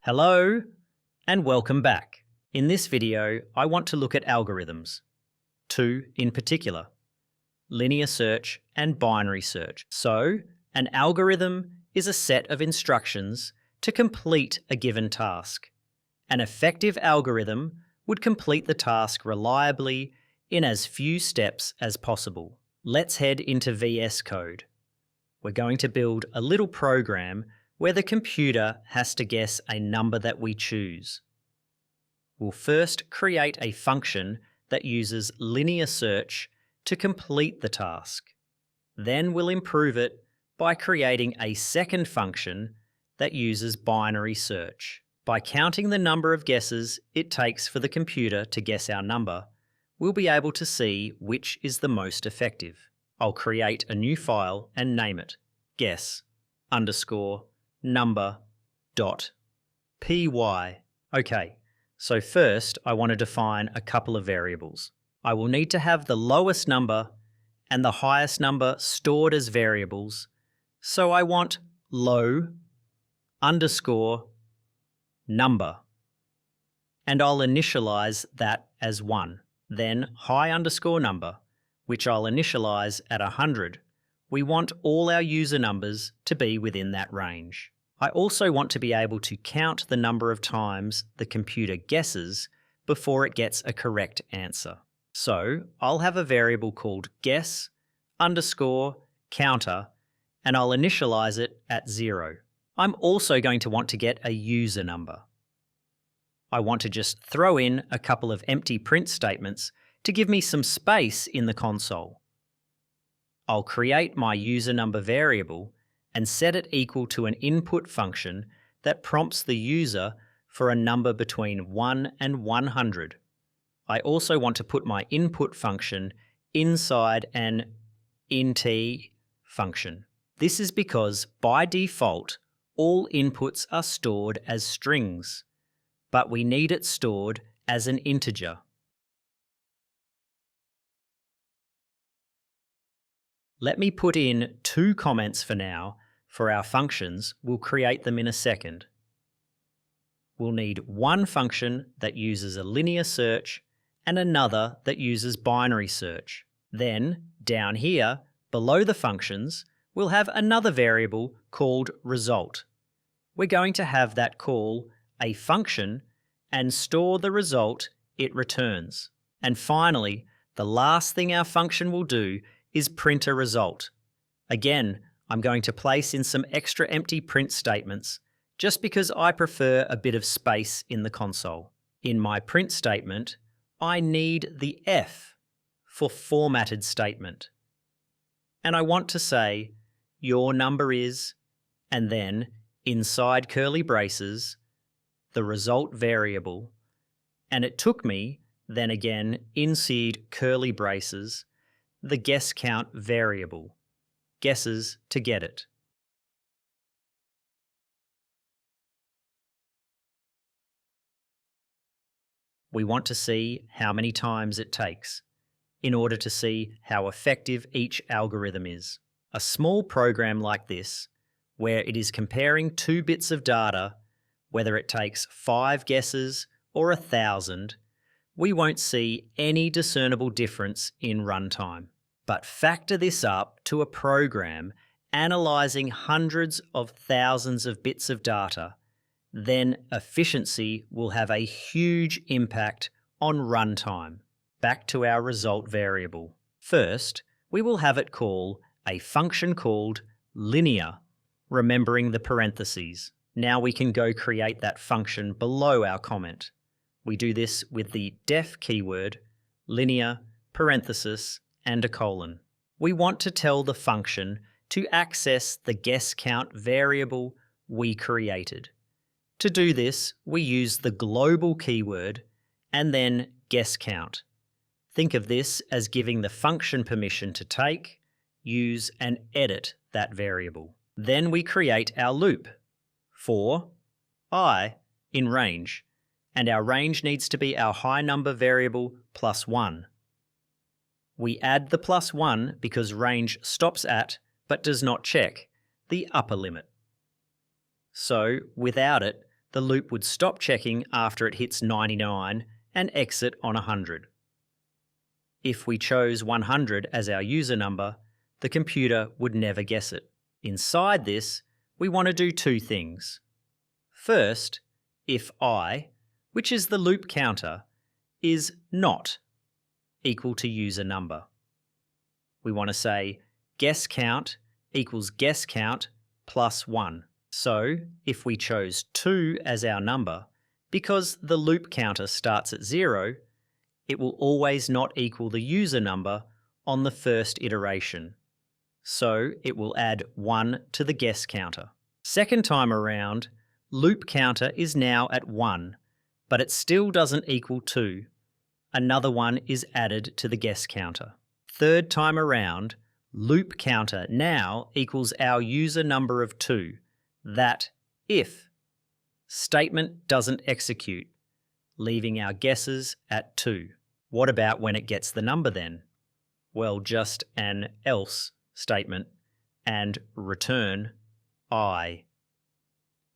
Hello and welcome back. In this video, I want to look at algorithms. Two in particular, linear search and binary search. So, an algorithm is a set of instructions to complete a given task. An effective algorithm would complete the task reliably in as few steps as possible. Let's head into VS Code. We're going to build a little program where the computer has to guess a number that we choose. We'll first create a function that uses linear search to complete the task. Then we'll improve it by creating a second function that uses binary search. By counting the number of guesses it takes for the computer to guess our number, we'll be able to see which is the most effective. I'll create a new file and name it guess_number.py. Okay, so first I want to define a couple of variables. I will need to have the lowest number and the highest number stored as variables, so I want low_number, and I'll initialize that as 1. Then high_number, which I'll initialize at 100. We want all our user numbers to be within that range. I also want to be able to count the number of times the computer guesses before it gets a correct answer. So I'll have a variable called guess_counter, and I'll initialize it at 0. I'm also going to want to get a user number. I want to just throw in a couple of empty print statements to give me some space in the console. I'll create my user number variable and set it equal to an input function that prompts the user for a number between 1 and 100. I also want to put my input function inside an int function. This is because by default, all inputs are stored as strings, but we need it stored as an integer. Let me put in 2 comments for now for our functions. We'll create them in a second. We'll need one function that uses a linear search and another that uses binary search. Then, down here, below the functions, we'll have another variable called result. We're going to have that call a function and store the result it returns. And finally, the last thing our function will do is print a result. Again, I'm going to place in some extra empty print statements just because I prefer a bit of space in the console. In my print statement, I need the F for formatted statement. And I want to say, your number is, and then inside curly braces, the result variable, and it took me, then again inside curly braces, the guess count variable, guesses to get it. We want to see how many times it takes in order to see how effective each algorithm is. A small program like this, where it is comparing 2 bits of data, whether it takes 5 guesses or 1,000, we won't see any discernible difference in runtime. But factor this up to a program analysing hundreds of thousands of bits of data, then efficiency will have a huge impact on runtime. Back to our result variable. First, we will have it call a function called linear, remembering the parentheses. Now we can go create that function below our comment. We do this with the def keyword, linear, parenthesis, and a colon. We want to tell the function to access the guess count variable we created. To do this, we use the global keyword and then guess count. Think of this as giving the function permission to take, use, and edit that variable. Then we create our loop for I in range, and our range needs to be our high number variable plus 1. We add the plus 1 because range stops at, but does not check, the upper limit. So, without it, the loop would stop checking after it hits 99 and exit on 100. If we chose 100 as our user number, the computer would never guess it. Inside this, we want to do two things. First, if I, which is the loop counter, is not equal to user number. We want to say guess count equals guess count plus 1. So if we chose 2 as our number, because the loop counter starts at 0, it will always not equal the user number on the first iteration. So it will add 1 to the guess counter. Second time around, loop counter is now at 1, but it still doesn't equal 2. Another 1 is added to the guess counter. Third time around, loop counter now equals our user number of 2. That if statement doesn't execute, leaving our guesses at 2. What about when it gets the number then? Well, just an else statement and return I.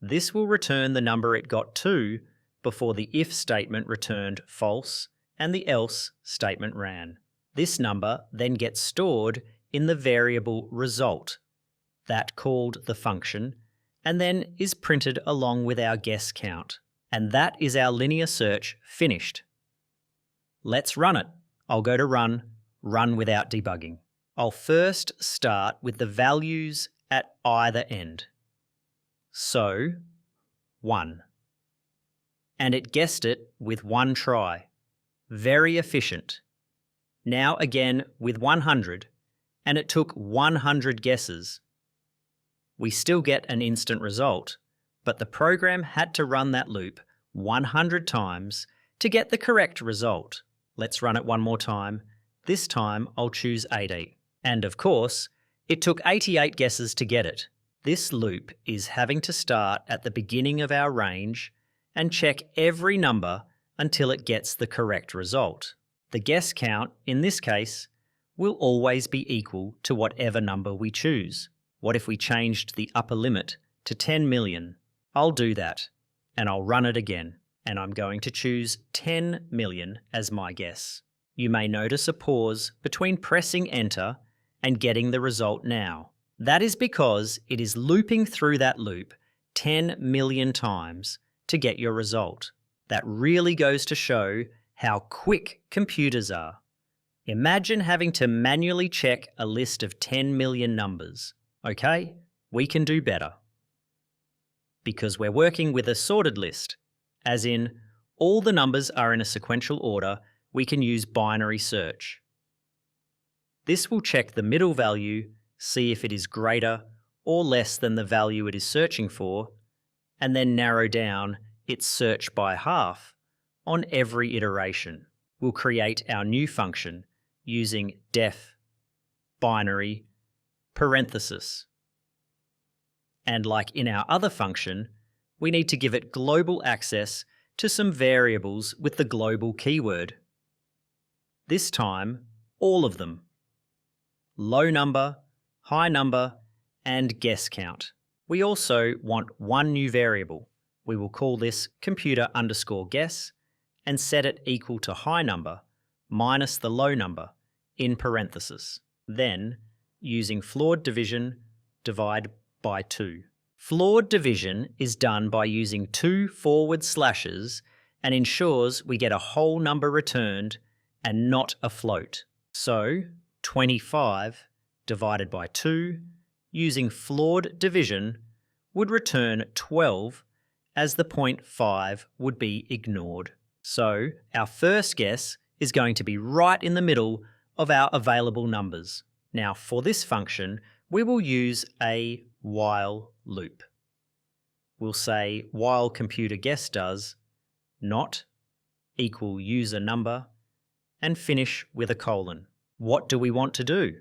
This will return the number it got 2 before the if statement returned false and the else statement ran. This number then gets stored in the variable result, that called the function, and then is printed along with our guess count. And that is our linear search finished. Let's run it. I'll go to run without debugging. I'll first start with the values at either end. So, 1. And it guessed it with 1 try. Very efficient. Now again with 100, and it took 100 guesses. We still get an instant result, but the program had to run that loop 100 times to get the correct result. Let's run it one more time. This time I'll choose 80. And of course, it took 88 guesses to get it. This loop is having to start at the beginning of our range and check every number until it gets the correct result. The guess count, in this case, will always be equal to whatever number we choose. What if we changed the upper limit to 10 million? I'll do that, and I'll run it again, and I'm going to choose 10 million as my guess. You may notice a pause between pressing enter and getting the result now. That is because it is looping through that loop 10 million times to get your result. That really goes to show how quick computers are. Imagine having to manually check a list of 10 million numbers. Okay, we can do better. Because we're working with a sorted list, as in all the numbers are in a sequential order, we can use binary search. This will check the middle value, see if it is greater or less than the value it is searching for, and then narrow down its search by half on every iteration. We'll create our new function using def binary parenthesis. And like in our other function, we need to give it global access to some variables with the global keyword. This time, all of them. Low number, high number, and guess count. We also want one new variable. We will call this computer_guess and set it equal to high number minus the low number in parenthesis. Then, using floored division, divide by 2. Floored division is done by using 2 forward slashes and ensures we get a whole number returned and not a float. So, 25 divided by 2 using floored division would return 12 as the 0.5 would be ignored. So, our first guess is going to be right in the middle of our available numbers. Now, for this function, we will use a while loop. We'll say while computer guess does not equal user number and finish with a colon. What do we want to do?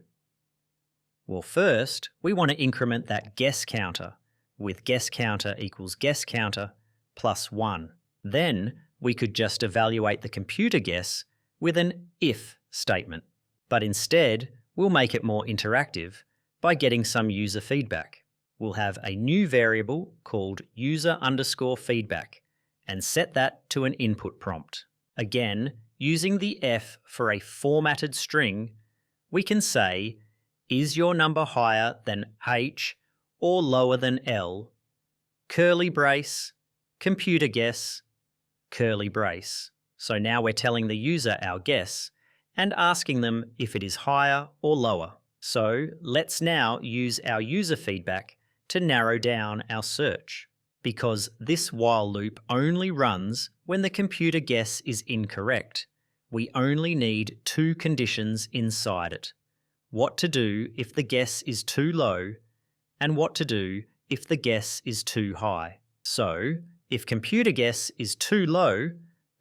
Well, first, we want to increment that guess counter with guess counter equals guess counter plus 1. Then we could just evaluate the computer guess with an if statement. But instead, we'll make it more interactive by getting some user feedback. we'll have a new variable called user_feedback and set that to an input prompt. Again, using the F for a formatted string, we can say, is your number higher than H or lower than L? Curly brace, computer guess, curly brace. So now we're telling the user our guess and asking them if it is higher or lower. So let's now use our user feedback to narrow down our search. Because this while loop only runs when the computer guess is incorrect, we only need two conditions inside it. What to do if the guess is too low, and what to do if the guess is too high. So, if computer guess is too low,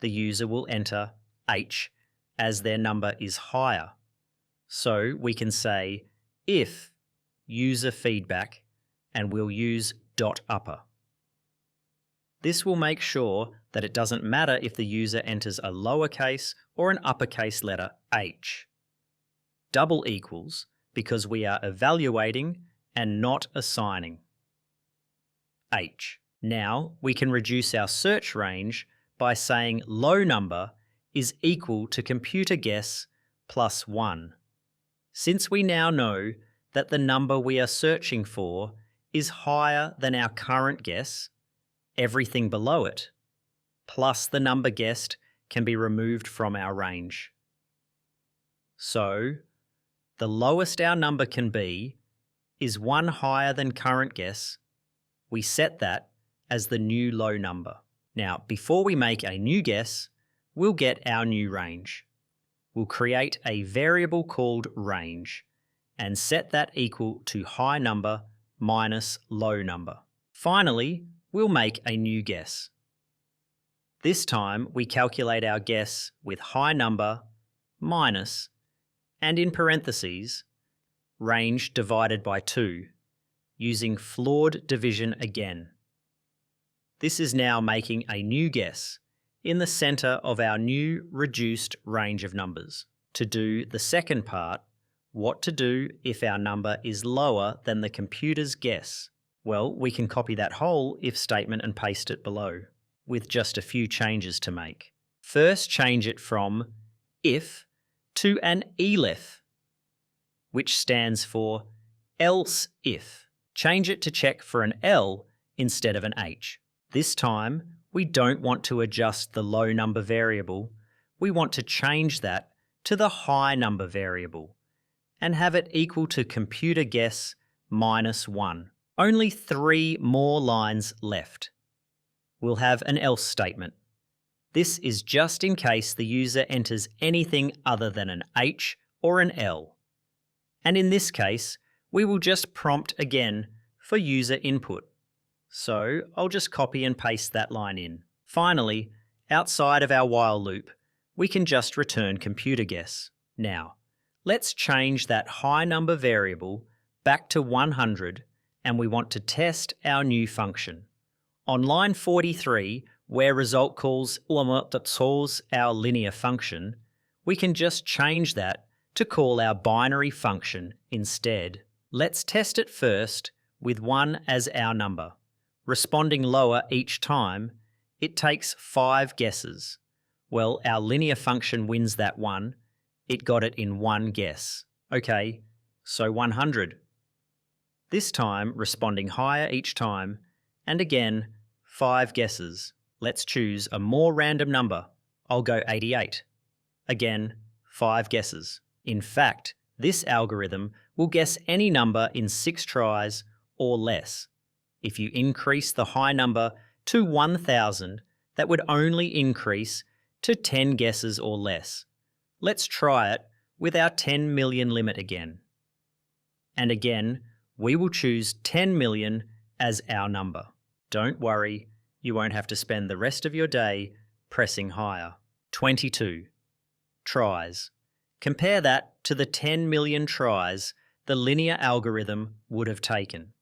the user will enter H as their number is higher. So we can say if user feedback, and we'll use .upper. This will make sure that it doesn't matter if the user enters a lowercase or an uppercase letter H. Double equals because we are evaluating and not assigning. H. Now we can reduce our search range by saying low number is equal to computer guess plus 1. Since we now know that the number we are searching for is higher than our current guess, everything below it, plus the number guessed, can be removed from our range. So, the lowest our number can be is 1 higher than current guess. We set that as the new low number. Now, before we make a new guess, we'll get our new range. We'll create a variable called range and set that equal to high number minus low number. Finally, we'll make a new guess. This time we calculate our guess with high number minus, and in parentheses, range divided by 2, using floored division again. This is now making a new guess in the centre of our new reduced range of numbers. To do the second part, what to do if our number is lower than the computer's guess? Well, we can copy that whole if statement and paste it below, with just a few changes to make. First, change it from if to an elif, which stands for else if. Change it to check for an L instead of an H. This time, we don't want to adjust the low number variable. We want to change that to the high number variable and have it equal to computer guess minus 1. Only 3 more lines left. We'll have an else statement. This is just in case the user enters anything other than an H or an L. And in this case, we will just prompt again for user input. So I'll just copy and paste that line in. Finally, outside of our while loop, we can just return computer guess. Now, let's change that high number variable back to 100, and we want to test our new function. On line 43, where result calls our linear function, we can just change that to call our binary function instead. Let's test it first with 1 as our number. Responding lower each time, it takes 5 guesses. Well, our linear function wins that one. It got it in 1 guess. Okay, so 100. This time, responding higher each time, and again, 5 guesses. Let's choose a more random number. I'll go 88. Again, 5 guesses. In fact, this algorithm will guess any number in 6 tries or less. If you increase the high number to 1000, that would only increase to 10 guesses or less. Let's try it with our 10 million limit again. And again, we will choose 10 million as our number. Don't worry, you won't have to spend the rest of your day pressing higher. 22. Tries. Compare that to the 10 million tries the linear algorithm would have taken.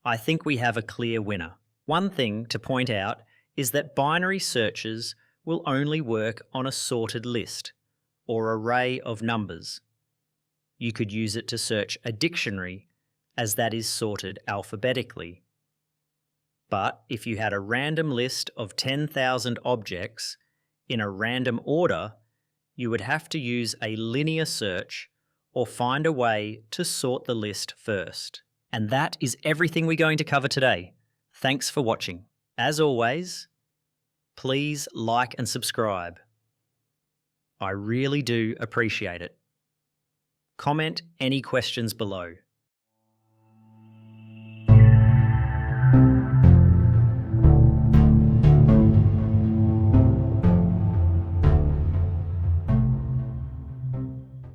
I think we have a clear winner. One thing to point out is that binary searches will only work on a sorted list or array of numbers. You could use it to search a dictionary, as that is sorted alphabetically. But if you had a random list of 10,000 objects in a random order, you would have to use a linear search or find a way to sort the list first. And that is everything we're going to cover today. Thanks for watching. As always, please like and subscribe. I really do appreciate it. Comment any questions below.